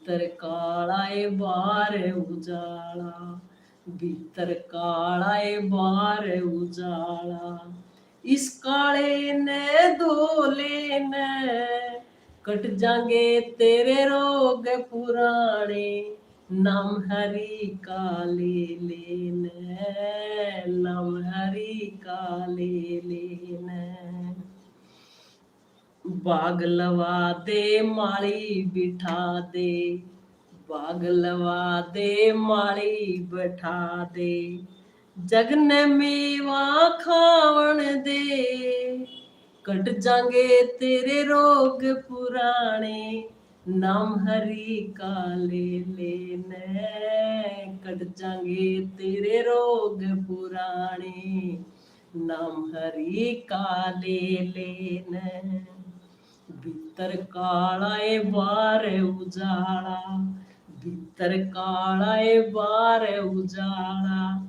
भीतर काला ए बाहर उजाला, भीतर काला ए बाहर उजाला। इस काले ने धोले ने कट जाएंगे तेरे रोग पुराने, नाम हरि का ले लेना, नाम हरि का ले लेना। बाग लवा दे माली बिठा दे, बाग लवा दे माली बिठा दे, जगन मेवा खावण दे, कट जाएंगे तेरे रोग पुराने, नाम हरि का ले लेना, कट जाएंगे तेरे रोग पुराने, नाम हरि का ले लेना। भीतर काला ए बाहर उजाला, भीतर काला ए बाहर उजाला।